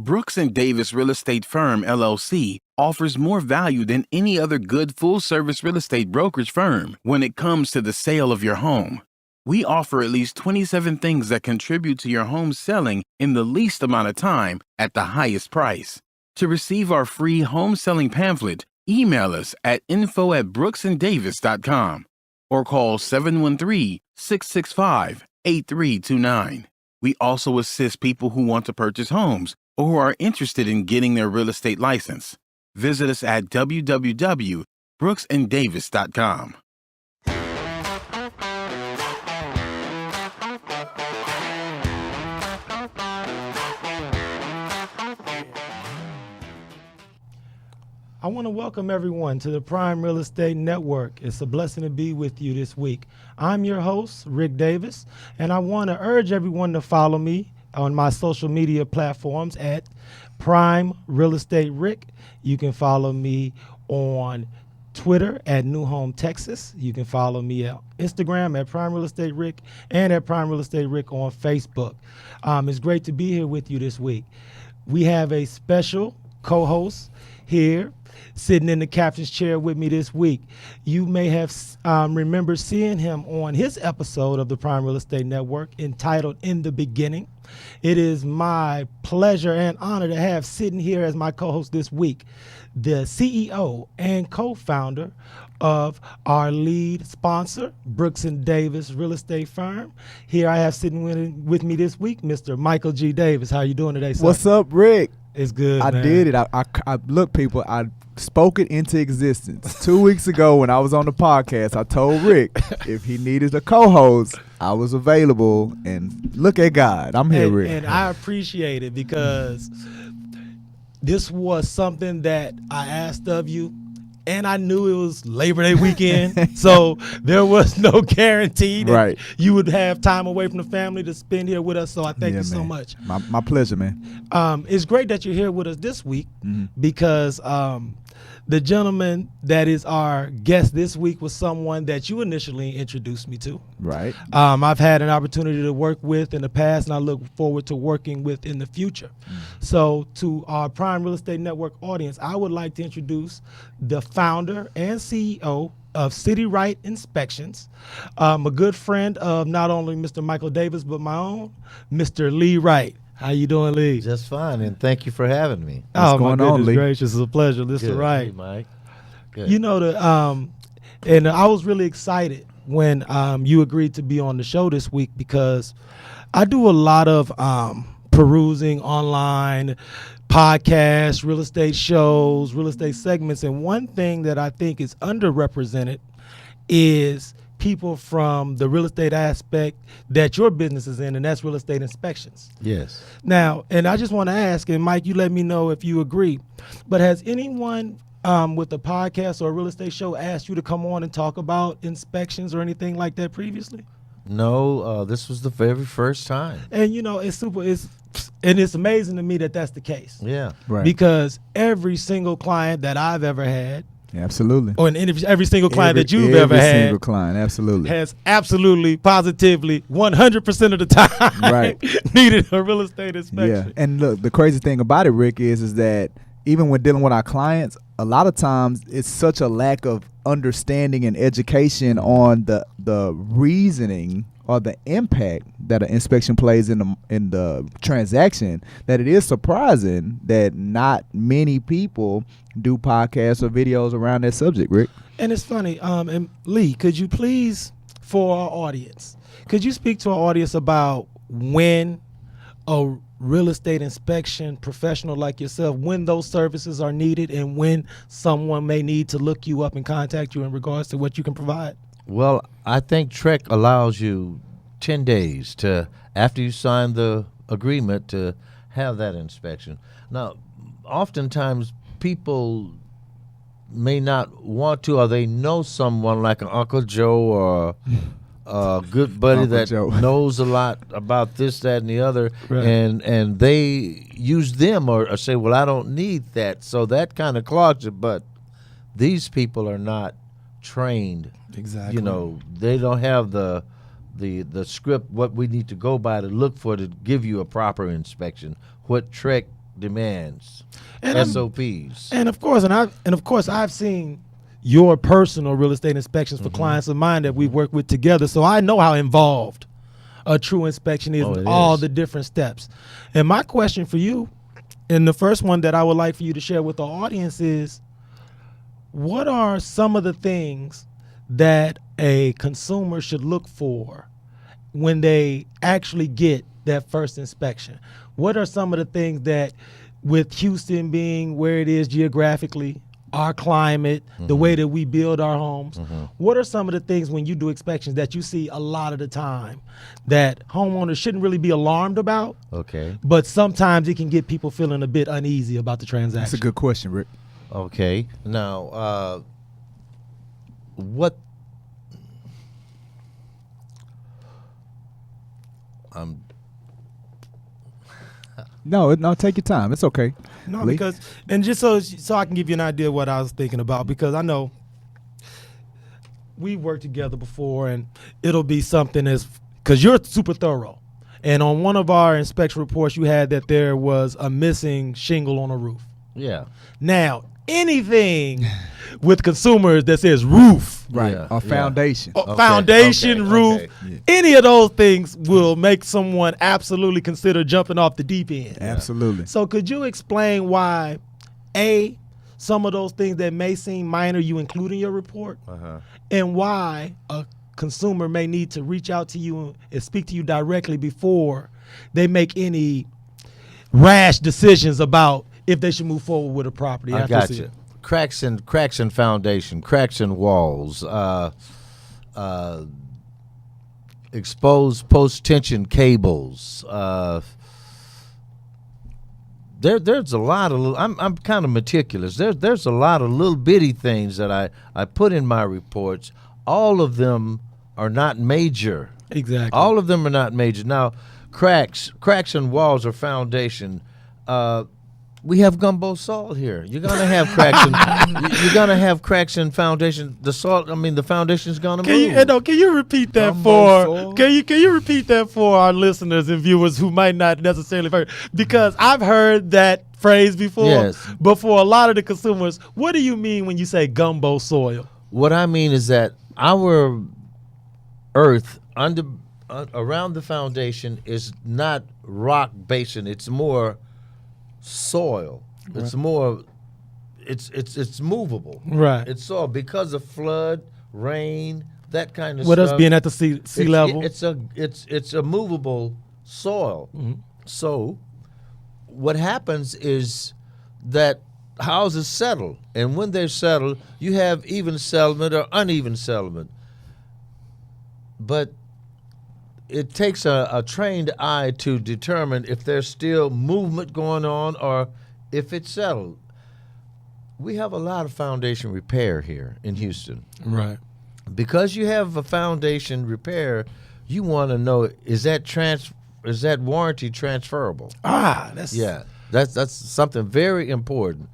Brooks and Davis Real Estate Firm, LLC, offers more value than any other good full-service real estate brokerage firm when it comes to the sale of your home. We offer at least 27 things that contribute to your home selling in the least amount of time at the highest price. To receive our free home selling pamphlet, email us at info@brooksanddavis.com or call 713-665-8329. We also assist people who want to purchase homes or who are interested in getting their real estate license. Visit us at www.brooksanddavis.com. I want to welcome everyone to the Prime Real Estate Network. It's a blessing to be with you this week. I'm your host, Rick Davis, and I want to urge everyone to follow me on my social media platforms at Prime Real Estate Rick. You can follow me on Twitter at New Home Texas. You can follow me at Instagram at Prime Real Estate Rick and at Prime Real Estate Rick on Facebook. It's great to be here with you this week. We have a special co-host here sitting in the captain's chair with me this week. You may have remember seeing him on his episode of the Prime Real Estate Network entitled In the Beginning. It is my pleasure and honor to have sitting here as my co-host this week the CEO and co-founder of our lead sponsor, Brooks and Davis Real Estate Firm. Here I have sitting with me this week, Mr. Michael G. Davis. How you doing today, sir? What's up, Rick? It's good, I man. did it. I look, people, I spoke it into existence. 2 weeks ago when I was on the podcast, I told Rick if he needed a co-host, I was available. And look at God. I'm here, Rick. And I appreciate it because this was something that I asked of you, and I knew it was Labor Day weekend, so there was no guarantee that you would have time away from the family to spend here with us, so I thank you so much. My pleasure, man. It's great that you're here with us this week because the gentleman that is our guest this week was someone that you initially introduced me to. Right. I've had an opportunity to work with in the past, and I look forward to working with in the future. So to our Prime Real Estate Network audience, I would like to introduce the founder and CEO of City Right Inspections, a good friend of not only Mr. Michael Davis, but my own, Mr. Lee Wright. How you doing, Lee? Just fine, and thank you for having me. What's going on, Lee? Gracious, it's a pleasure. Mr. Good. Wright. Hey, Mike. Good. You know, and I was really excited when you agreed to be on the show this week because I do a lot of perusing online podcasts, real estate shows, real estate segments, and one thing that I think is underrepresented is people from the real estate aspect that your business is in, and that's real estate inspections. Yes. Now, and I just want to ask, and Mike, you let me know if you agree, but has anyone with a podcast or a real estate show asked you to come on and talk about inspections or anything like that previously? No, this was the very first time. And you know, it's amazing to me that that's the case. Yeah. Right. Because every single client that I've ever had, Absolutely. or every single client that you've ever had, every single client, absolutely, has absolutely, positively, 100% of the time needed a real estate inspection. Yeah, and look, the crazy thing about it, Rick, is that even when dealing with our clients, a lot of times it's such a lack of understanding and education on the reasoning or the impact that an inspection plays in the transaction that it is surprising that not many people do podcasts or videos around that subject, Rick. And it's funny, and Lee, could you please, for our audience, could you speak to our audience about when a real estate inspection professional like yourself, when those services are needed and when someone may need to look you up and contact you in regards to what you can provide? Well, I think TREC allows you 10 days to, after you sign the agreement, to have that inspection. Now, oftentimes people may not want to, or they know someone like an Uncle Joe or a good buddy Uncle that Joe. knows a lot about this, that, and the other, Right. and they use them or say, well, I don't need that. So that kind of clogs it. But these people are not trained. Exactly. You know, they don't have the script, what we need to go by to look for to give you a proper inspection. What TREC demands, And I'm- SOPs. And of course, I've seen your personal real estate inspections for clients of mine that we've worked with together, so I know how involved a true inspection is, Oh, and it all is. the different steps. And my question for you, and the first one that I would like for you to share with the audience is, what are some of the things that a consumer should look for when they actually get that first inspection? What are some of the things that, with Houston being where it is geographically, our climate, the way that we build our homes, what are some of the things when you do inspections that you see a lot of the time that homeowners shouldn't really be alarmed about, Okay. but sometimes it can get people feeling a bit uneasy about the transaction? That's a good question, Rick. Okay. Now, what? No, take your time. It's okay. No, Lee? because, and just so I can give you an idea of what I was thinking about, because I know we've worked together before, and it'll be something as, because you're super thorough, and on one of our inspection reports you had that there was a missing shingle on a roof. Yeah. Now, anything with consumers that says roof, Right. Yeah, Or yeah. foundation. or foundation, okay, roof, okay. Yeah. any of those things will make someone absolutely consider jumping off the deep end. Absolutely. So could you explain why, A, some of those things that may seem minor you include in your report, and why a consumer may need to reach out to you and speak to you directly before they make any rash decisions about if they should move forward with a property? I after got seeing you. it? Cracks in foundation, cracks in walls, exposed post tension cables. There's a lot of I'm kind of meticulous. There's a lot of little bitty things that I put in my reports. All of them are not major. Exactly. All of them are not major. Now, cracks in walls or foundation. We have gumbo soil here. You're gonna have cracks. You're gonna have cracks in foundation. The soil. I mean, the foundation's gonna Can move. you, no, can you repeat that Gumbo for soil? can you repeat that for our listeners and viewers who might not necessarily have heard? Because I've heard that phrase before, Yes. but for a lot of the consumers, what do you mean when you say gumbo soil? What I mean is that our earth around the foundation is not rock basin. It's more soil. It's more. It's movable. Right. It's soil because of flood, rain, that kind of With stuff. us being at the sea level. It's a movable soil. So what happens is that houses settle, and when they settle, you have even settlement or uneven settlement. But it takes a trained eye to determine if there's still movement going on or if it's settled. We have a lot of foundation repair here in Houston. Right. Because you have a foundation repair, you want to know, is that warranty transferable? That's That's something very important.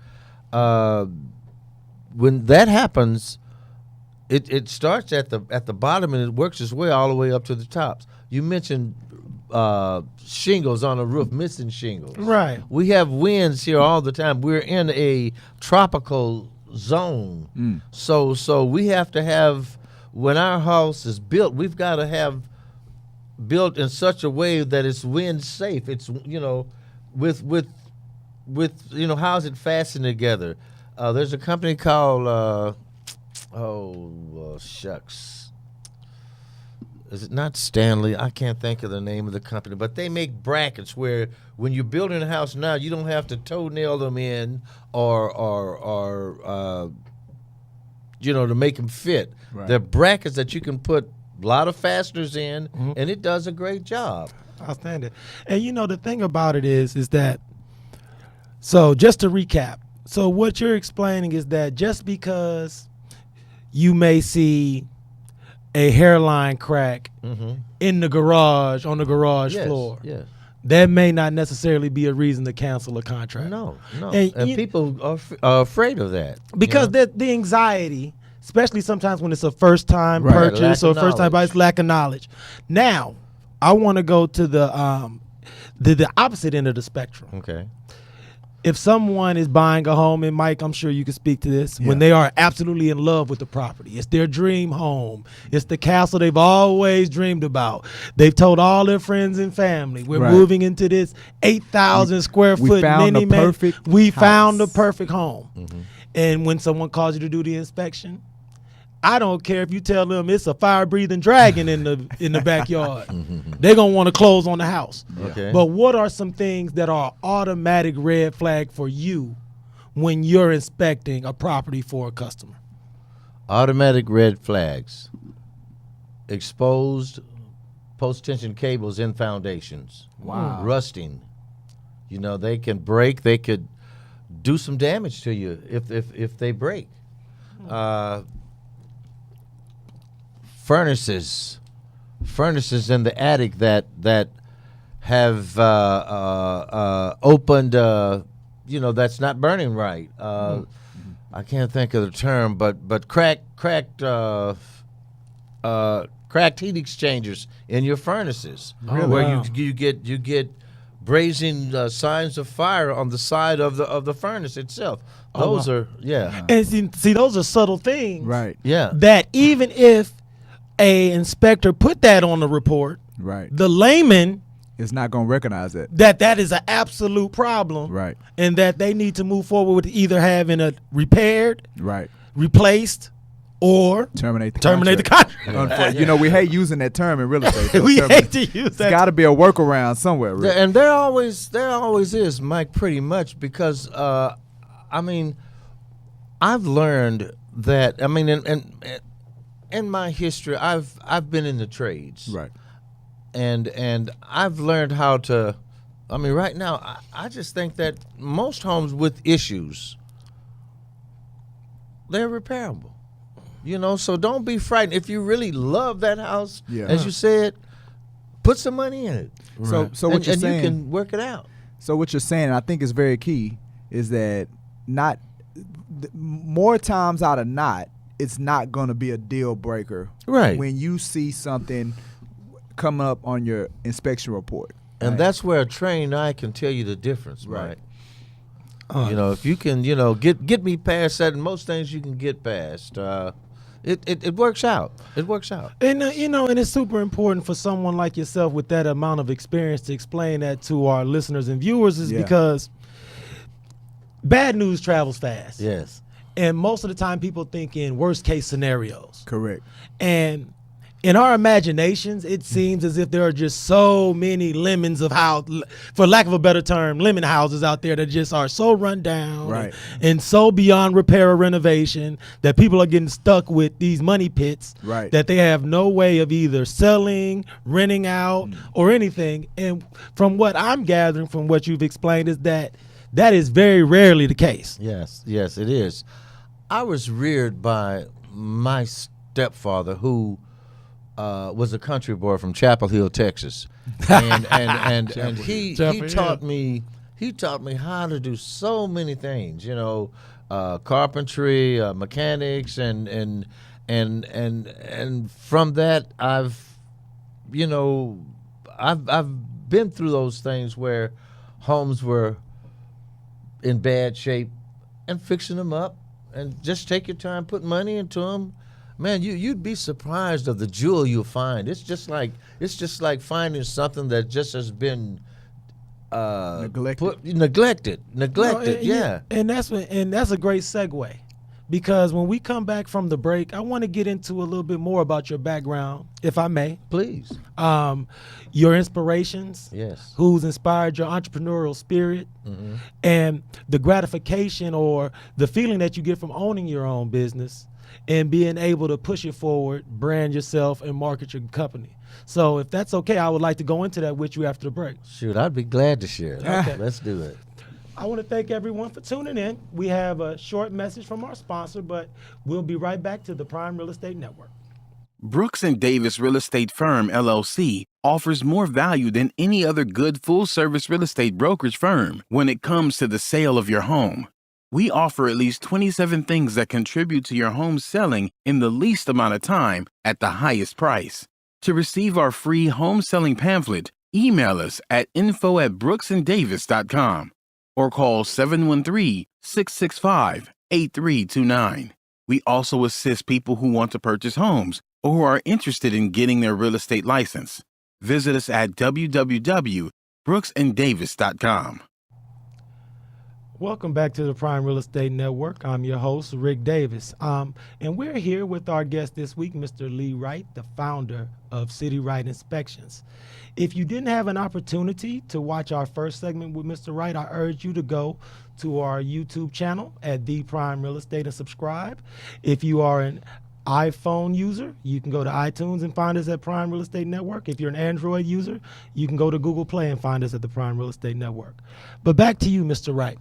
When that happens, it starts at the bottom and it works its way all the way up to the tops. You mentioned shingles on a roof, missing shingles. right. We have winds here all the time. We're in a tropical zone. So we have to have, when our house is built, we've got to have built in such a way that it's wind safe. It's, with how's it fastened together? There's a company called shucks. Is it not Stanley? I can't think of the name of the company, but they make brackets where when you're building a house now, you don't have to toenail them in or to make them fit. Right. They're brackets that you can put a lot of fasteners in, and it does a great job. Outstanding. And the thing about it is that, so just to recap, so what you're explaining is that just because you may see a hairline crack in the garage, on the garage Yes, floor, yes. that may not necessarily be a reason to cancel a contract. No. And And you- people are afraid of that. Because the anxiety, especially sometimes when it's a first time Right. purchase Lack or of first time buyer's lack of knowledge. Now, I want to go to the opposite end of the spectrum. Okay. if someone is buying a home, and Mike, I'm sure you can speak to this, when they are absolutely in love with the property, it's their dream home, it's the castle they've always dreamed about. They've told all their friends and family, we're moving into this 8,000 square foot mini man. We found the perfect home. And when someone calls you to do the inspection, I don't care if you tell them it's a fire-breathing dragon in the backyard. They're going to want to close on the house. Okay. But what are some things that are automatic red flag for you when you're inspecting a property for a customer? Automatic red flags. Exposed post-tension cables in foundations. Wow. Rusting. You know, they can break. They could do some damage to you if they break. Furnaces in the attic that have opened, that's not burning right. I can't think of the term, but cracked heat exchangers in your furnaces, where you get brazen signs of fire on the side of the furnace itself. Those are And see, those are subtle things, Right. Yeah. that even if a inspector put that on the report, Right. the layman It's not going to recognize it. that is an absolute problem, Right. and that they need to move forward with either having it repaired, Right. replaced, or Terminate the contract. You know, we hate using that term in real estate. We hate to use It's that. got to be a workaround somewhere. Rick. And there always is, Mike, pretty much, because I've learned that in my history, I've been in the trades, Right. and I've learned how to. Right now, I just think that most homes with issues, they're repairable. You know, so don't be frightened. If you really love that house, as you said, put some money in it. So what you're saying, you can work it out. So what you're saying, I think is very key, is that more times out of not, it's not going to be a deal breaker, Right. when you see something come up on your inspection report. And right? that's where a trained eye can tell you the difference, Right. Mike. If you can, get me past that, and most things you can get past, it works out. It works out. And and it's super important for someone like yourself with that amount of experience to explain that to our listeners and viewers, is because bad news travels fast. Yes. And most of the time people think in worst case scenarios. Correct. And in our imaginations, it seems as if there are just so many lemons of house, for lack of a better term, lemon houses out there that just are so run down, Right. and so beyond repair or renovation that people are getting stuck with these money pits, Right. that they have no way of either selling, renting out, or anything. And from what I'm gathering from what you've explained is that is very rarely the case. Yes, it is. I was reared by my stepfather, who was a country boy from Chapel Hill, Texas, and he taught me how to do so many things. Carpentry, mechanics, and from that I've been through those things where homes were in bad shape, and fixing them up, and just take your time, put money into them. Man, you'd be surprised of the jewel you'll find. It's just like finding something that just has been neglected. Yeah. And that's a great segue, because when we come back from the break, I want to get into a little bit more about your background, if I may. Please. Your inspirations. Yes. Who's inspired your entrepreneurial spirit, and the gratification or the feeling that you get from owning your own business and being able to push it forward, brand yourself, and market your company. So if that's okay, I would like to go into that with you after the break. Shoot, I'd be glad to share it. Okay. Let's do it. I want to thank everyone for tuning in. We have a short message from our sponsor, but we'll be right back to the Prime Real Estate Network. Brooks and Davis Real Estate Firm, LLC, offers more value than any other good full-service real estate brokerage firm when it comes to the sale of your home. We offer at least 27 things that contribute to your home selling in the least amount of time at the highest price. To receive our free home selling pamphlet, email us at info@brooksanddavis.com. or call 713-665-8329. We also assist people who want to purchase homes or who are interested in getting their real estate license. Visit us at www.brooksanddavis.com. Welcome back to the Prime Real Estate Network. I'm your host, Rick Davis. And we're here with our guest this week, Mr. Lee Wright, the founder of City Wright Inspections. If you didn't have an opportunity to watch our first segment with Mr. Wright, I urge you to go to our YouTube channel at The Prime Real Estate and subscribe. If you are an iPhone user, you can go to iTunes and find us at Prime Real Estate Network. If you're an Android user, you can go to Google Play and find us at the Prime Real Estate Network. But back to you, Mr. Wright.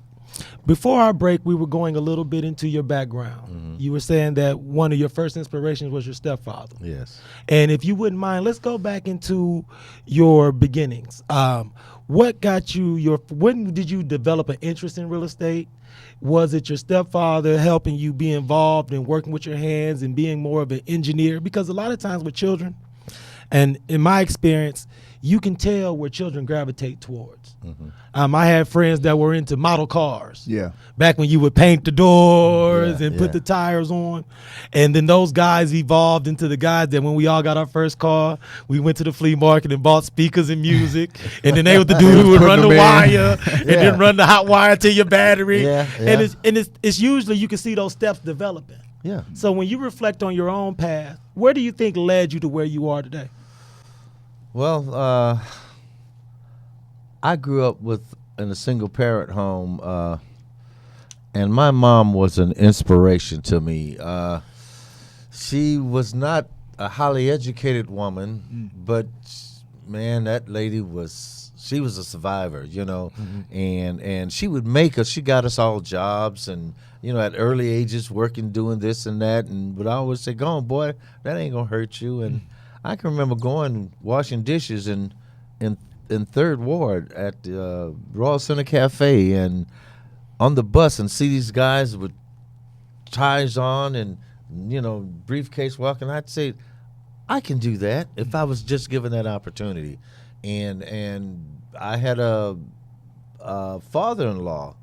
Before our break, we were going a little bit into your background. Mm-hmm. You were saying that one of your first inspirations was your stepfather. Yes. And if you wouldn't mind, let's go back into your beginnings. What got you when did you develop an interest in real estate? Was it your stepfather helping you be involved in working with your hands and being more of an engineer? Because a lot of times with children, and in my experience, you can tell where children gravitate towards. Mm-hmm. I had friends that were into model cars. Yeah. Back when you would paint the doors Yeah, and put the tires on. And then those guys evolved into the guys that when we all got our first car, we went to the flea market and bought speakers and music. And then they were the dude who would run the wire and then run the hot wire to your battery. Yeah, And it's usually you can see those steps developing. Yeah. So when you reflect on your own path, where do you think led you to where you are today? Well, I grew up in a single parent home, and my mom was an inspiration to me. She was not a highly educated woman, but man, that lady was a survivor, you know, and she would make us. She got us all jobs, and at early ages, working, doing this and that, and would always say, "Go on, boy, that ain't gonna hurt you." And I can remember going washing dishes in Third Ward at the Royal Center Cafe, and on the bus, and see these guys with ties on and briefcase walking. I'd say, I can do that if I was just given that opportunity. And I had a father-in-law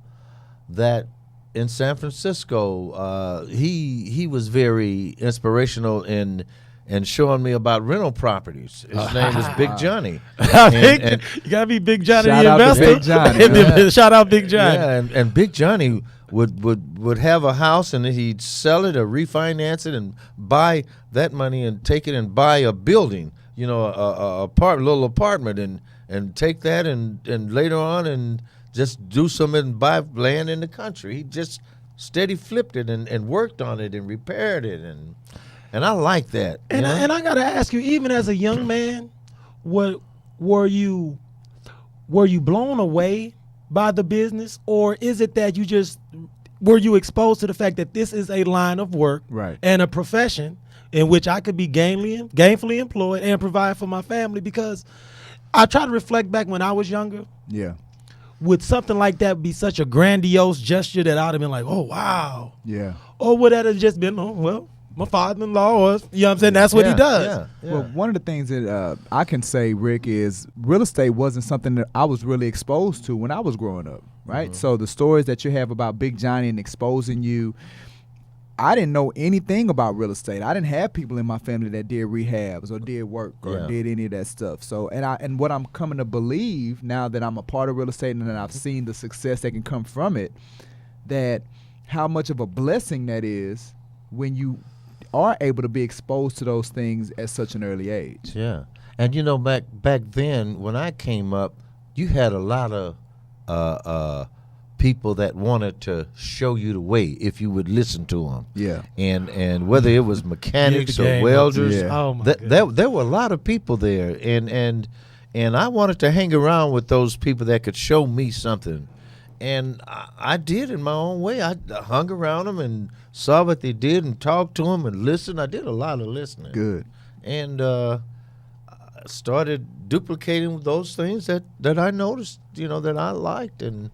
that in San Francisco, he was very inspirational in showing me about rental properties. His name was Big Johnny. And you gotta be Big Johnny, Shout the out to investor. Big Johnny. Shout out Big Johnny. Yeah, and Big Johnny would have a house, and he'd sell it or refinance it and buy that money and take it and buy a building, a little apartment, and take that and later on and just do something and buy land in the country. He just steady flipped it and worked on it and repaired it, and I like that. And I gotta ask you, even as a young man, were you blown away by the business, or is it that were you exposed to the fact that this is a line of work Right. and a profession in which I could be gainfully employed and provide for my family? Because I try to reflect back when I was younger. Yeah. Would something like that be such a grandiose gesture that I'd have been like, oh, wow? Yeah. Or would that have just been, oh, well, my father-in-law was, you know what I'm saying? That's what he does. Yeah. Well, one of the things that I can say, Rick, is real estate wasn't something that I was really exposed to when I was growing up, right? Mm-hmm. So the stories that you have about Big Johnny and exposing you, I didn't know anything about real estate. I didn't have people in my family that did rehabs or did work or did any of that stuff. So, and what I'm coming to believe now that I'm a part of real estate and that I've seen the success that can come from it, that how much of a blessing that is when you are able to be exposed to those things at such an early age. Yeah. And back then when I came up, you had a lot of people that wanted to show you the way if you would listen to them. Yeah. And whether it was mechanics Get the or game welders, up. Yeah. Oh, my goodness. there were a lot of people there, and I wanted to hang around with those people that could show me something. And I did in my own way. I hung around them and saw what they did and talked to them and listened. I did a lot of listening. Good. And I started duplicating those things that I noticed, that I liked, and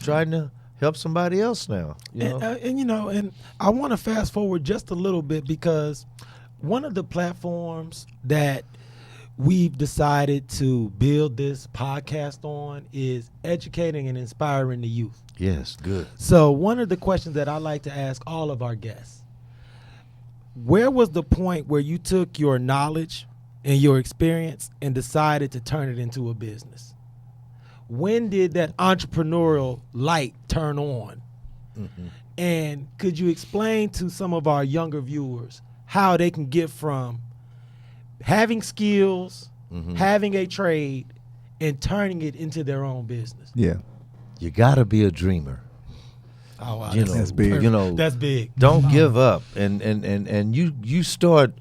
trying to help somebody else now. And I want to fast forward just a little bit, because one of the platforms that we've decided to build this podcast on is educating and inspiring the youth. Yes, good. So one of the questions that I like to ask all of our guests, where was the point where you took your knowledge and your experience and decided to turn it into a business? When did that entrepreneurial light turn on? Mm-hmm. And could you explain to some of our younger viewers how they can get from having skills, Mm-hmm. having a trade, and turning it into their own business? Yeah. You got to be a dreamer. Oh, wow, You know, that's big. You know, That's big. don't give up, and you start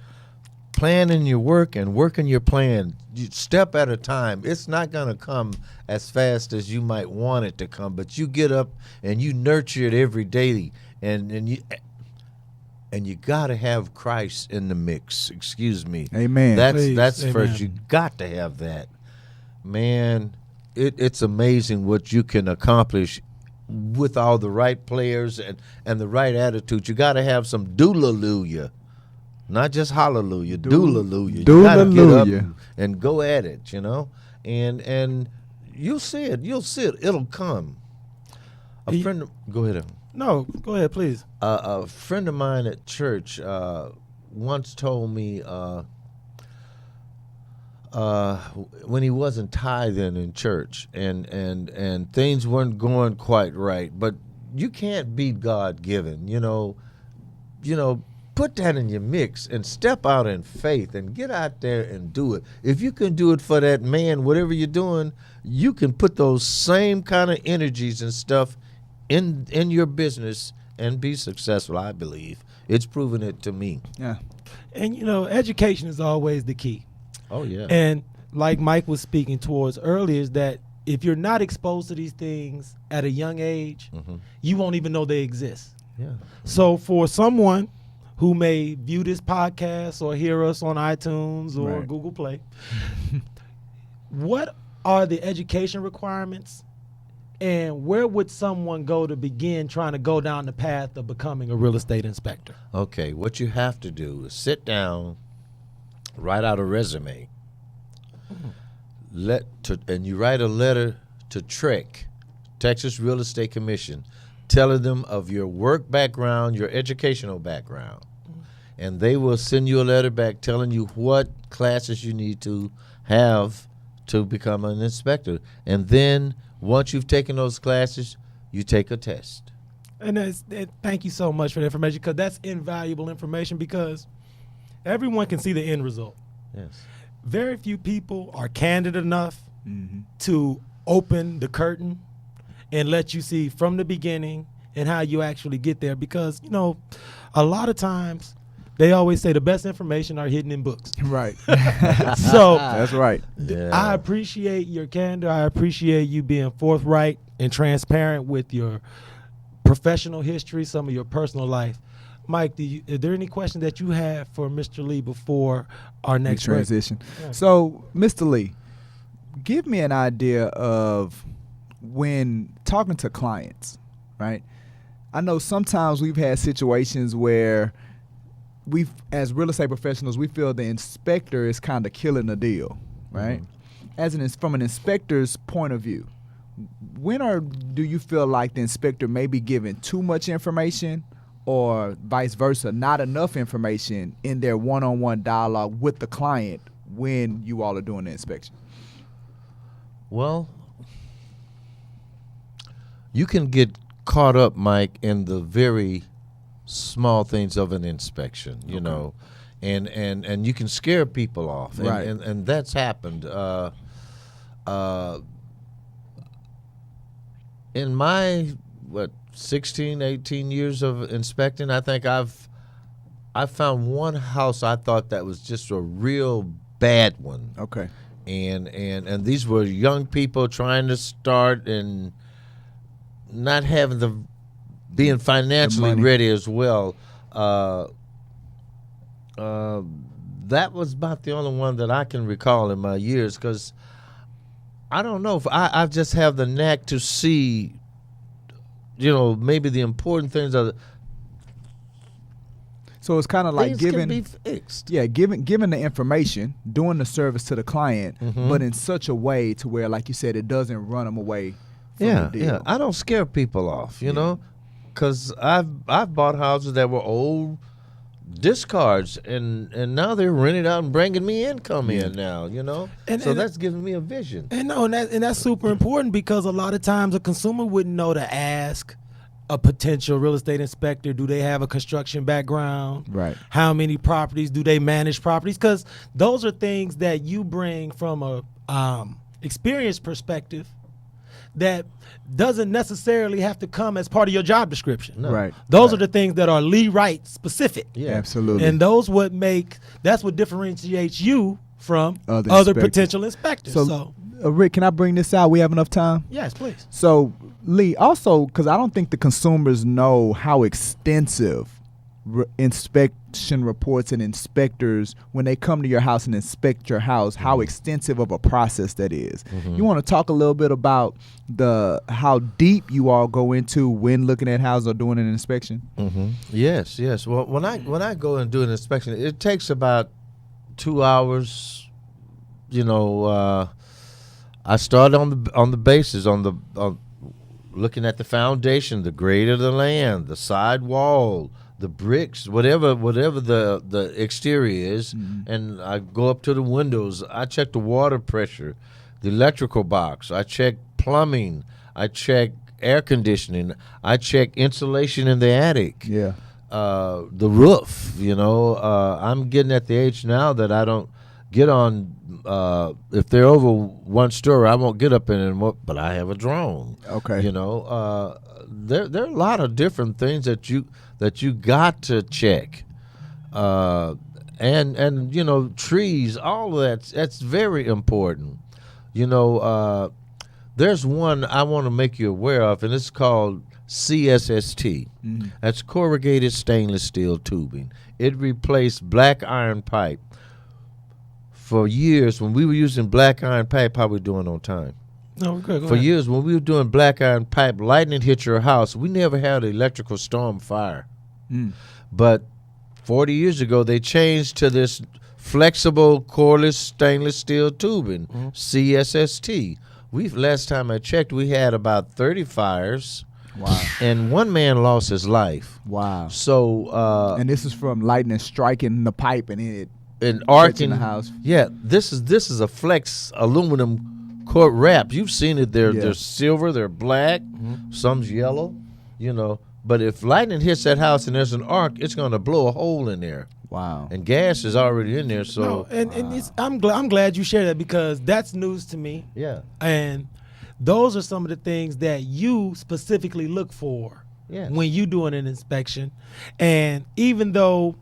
planning your work and working your plan, step at a time. It's not gonna come as fast as you might want it to come, but you get up and you nurture it every day, and you gotta have Christ in the mix. Excuse me. Amen. Please, That's amen. first. You got to have that, man. It's amazing what you can accomplish with all the right players and the right attitude. You got to have some doulaluya, not just hallelujah. Doulaluya. You got to get up Doulaluya. and go at it, and you'll see it. You'll see it. It'll come. Go ahead. No, go ahead, please. A friend of mine at church once told me when he wasn't tithing in church and things weren't going quite right, but you can't beat God given. Put that in your mix and step out in faith and get out there and do it. If you can do it for that man, whatever you're doing, you can put those same kind of energies and stuff in your business and be successful. I believe it's proven it to me. Yeah. And education is always the key. Oh yeah. And like Mike was speaking towards earlier, is that if you're not exposed to these things at a young age, Mm-hmm. you won't even know they exist. Yeah. So for someone who may view this podcast or hear us on iTunes or Right. Google Play, what are the education requirements, and where would someone go to begin trying to go down the path of becoming a real estate inspector? Okay, what you have to do is sit down, write out a resume, and you write a letter to TREC, Texas Real Estate Commission, telling them of your work background, your educational background. And they will send you a letter back telling you what classes you need to have to become an inspector. And then once you've taken those classes, you take a test. And thank you so much for the information, because that's invaluable information, because everyone can see the end result. Yes. Very few people are candid enough Mm-hmm. to open the curtain and let you see from the beginning and how you actually get there, because a lot of times they always say the best information are hidden in books. Right. So That's right. Yeah. I appreciate your candor. I appreciate you being forthright and transparent with your professional history, some of your personal life. Mike, is there any questions that you have for Mr. Lee before our next break? Transition. Yeah. So, Mr. Lee, give me an idea of when talking to clients, right? I know sometimes we've had situations where as real estate professionals, we feel the inspector is kind of killing the deal, right? From an inspector's point of view, do you feel like the inspector may be giving too much information, or vice versa, not enough information in their one-on-one dialogue with the client when you all are doing the inspection? Well, you can get caught up, Mike, in the very small things of an inspection, you know, and you can scare people off, Right. and that's happened. In my 16, 18 years of inspecting, I think I've found one house I thought that was just a real bad one. Okay. And these were young people trying to start and not having being financially money. ready as well. That was about the only one that I can recall in my years, because I don't know if I just have the knack to see, maybe the important things are. So it's kind of like Things giving, can be fixed. yeah, giving the information, doing the service to the client, but in such a way to where, like you said, it doesn't run them away from Yeah, the deal. yeah. I don't scare people off, you know, because I've bought houses that were old discards, and now they're rented out and bringing me income in now, you know. And- so and- that's giving me a vision. And no, and that's super important, because a lot of times a consumer wouldn't know to ask a potential real estate inspector, do they have a construction background? Right. How many properties do they manage properties? Because those are things that you bring from a experience perspective that doesn't necessarily have to come as part of your job description. No. Right. Those are the things that are Lee Wright specific. Yeah, Absolutely. And that's what differentiates you from Other other inspectors. potential inspectors. So, Rick, can I bring this out? We have enough time? yes, please. So, Lee, also, because I don't think the consumers know how extensive inspection reports and inspectors, when they come to your house and inspect your house, how extensive of a process that is. You want to talk a little bit about how deep you all go into when looking at houses or doing an inspection? Yes, yes. Well, when I go and do an inspection, it takes about 2 hours. You know, I start on the basis on looking at the foundation, the grade of the land, the side wall, the bricks, whatever the exterior is, and I go up to the windows. I check the water pressure, the electrical box. I check plumbing. I check air conditioning. I check insulation in the attic. Yeah. The roof. You know, I'm getting at the age now that I don't get on. If they're over one story, I won't get up in it, but I have a drone. Okay. You know, there are a lot of different things that you got to check, and you know, trees, all of that's very important. You know, there's one I want to make you aware of, and it's called CSST. That's corrugated stainless steel tubing. It replaced black iron pipe. For years, when we were using black iron pipe, how we doing on time? No, we're good. Go For ahead. years, when we were doing black iron pipe, lightning hit your house. We never had an electrical storm fire. But 40 years ago, they changed to this flexible cordless stainless steel tubing, CSST. Last time I checked, we had about 30 fires. Wow. And one man lost his life. Wow. So And this is from lightning striking the pipe and it and catching arcing the house. Yeah, this is a flex aluminum cord wrap. You've seen it. They're Yeah. silver, they're black, some's yellow, you know. But if lightning hits that house and there's an arc, it's going to blow a hole in there, Wow. and gas is already in there. So No, and it's, I'm glad you shared that, because that's news to me. yeah, And those are some of the things that you specifically look for Yes. when you doing an inspection. And even though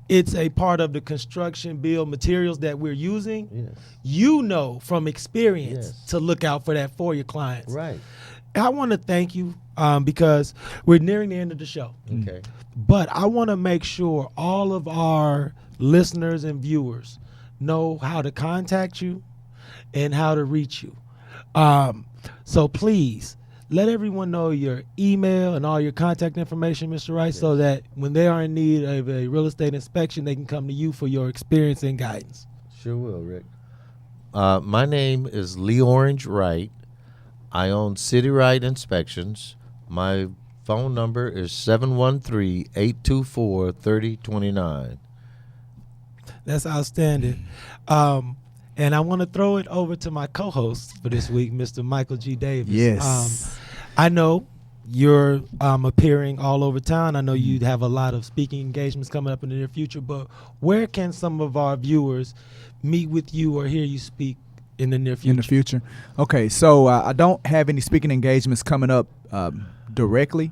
it's a part of the construction build materials that we're using, yes, you know from experience Yes. to look out for that for your clients. right, I want to thank you because we're nearing the end of the show. okay, But I want to make sure all of our listeners and viewers know how to contact you and how to reach you. So please let everyone know your email and all your contact information, Mr. Rice, so that when they are in need of a real estate inspection, they can come to you for your experience and guidance. sure will, Rick. My name is Lee Orange Wright. I own City Right Inspections. My phone number is 713-824-3029. That's outstanding. And I want to throw it over to my co-host for this week, Mr. Michael G. Davis. Yes. I know you're appearing all over town. I know you have a lot of speaking engagements coming up in the near future, but where can some of our viewers meet with you or hear you speak in the near future? In the future. Okay, so I don't have any speaking engagements coming up directly.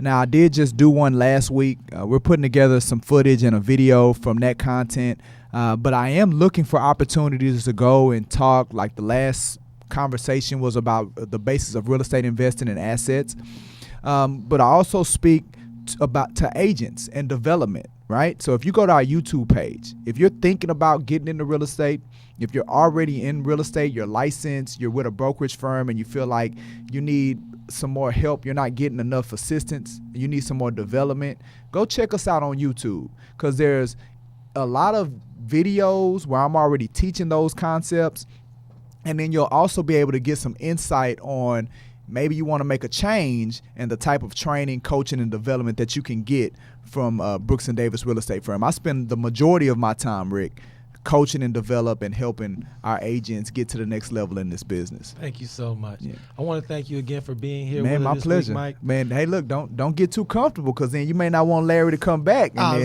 Now, I did just do one last week. We're putting together some footage and a video from that content, but I am looking for opportunities to go and talk. Like the last conversation was about the basis of real estate investing in assets, but I also speak to agents and development, right? So if you go to our YouTube page, if you're thinking about getting into real estate, if you're already in real estate, you're licensed, you're with a brokerage firm, and you feel like you need some more help, you're not getting enough assistance, you need some more development, go check us out on YouTube, because there's a lot of videos where I'm already teaching those concepts, and then you'll also be able to get some insight on maybe you want to make a change and the type of training, coaching, and development that you can get from Brooks and Davis Real Estate Firm. I spend the majority of my time, Rick, coaching and develop and helping our agents get to the next level in this business. Thank you so much. Yeah. I want to thank you again for being here. Man, with my us this pleasure. week, Mike. Man, hey, look, don't get too comfortable, because then you may not want Larry to come back. And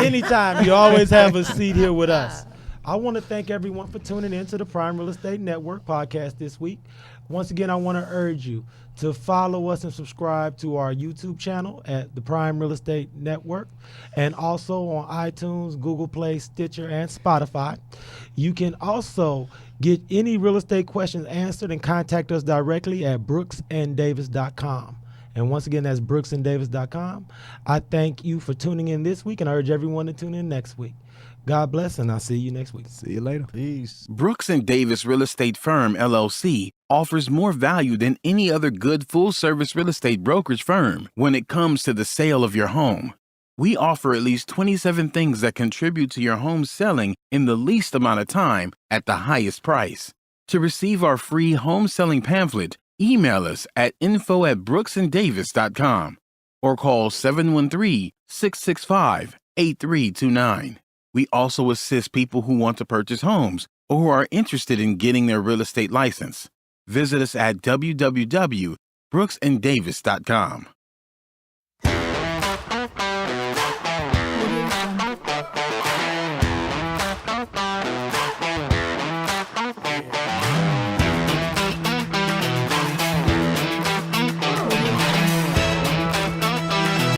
Anytime, you always have a seat here with us. I want to thank everyone for tuning in to the Prime Real Estate Network podcast this week. Once again, I want to urge you to follow us and subscribe to our YouTube channel at the Prime Real Estate Network, and also on iTunes, Google Play, Stitcher, and Spotify. You can also get any real estate questions answered and contact us directly at brooksanddavis.com. And once again, that's brooksanddavis.com. I thank you for tuning in this week and urge everyone to tune in next week. God bless, and I'll see you next week. See you later. Peace. Brooks and Davis Real Estate Firm, LLC, offers more value than any other good full-service real estate brokerage firm when it comes to the sale of your home. We offer at least 27 things that contribute to your home selling in the least amount of time at the highest price. To receive our free home selling pamphlet, email us at info@brooksanddavis.com or call 713-665-8329. We also assist people who want to purchase homes or who are interested in getting their real estate license. Visit us at www.brooksanddavis.com.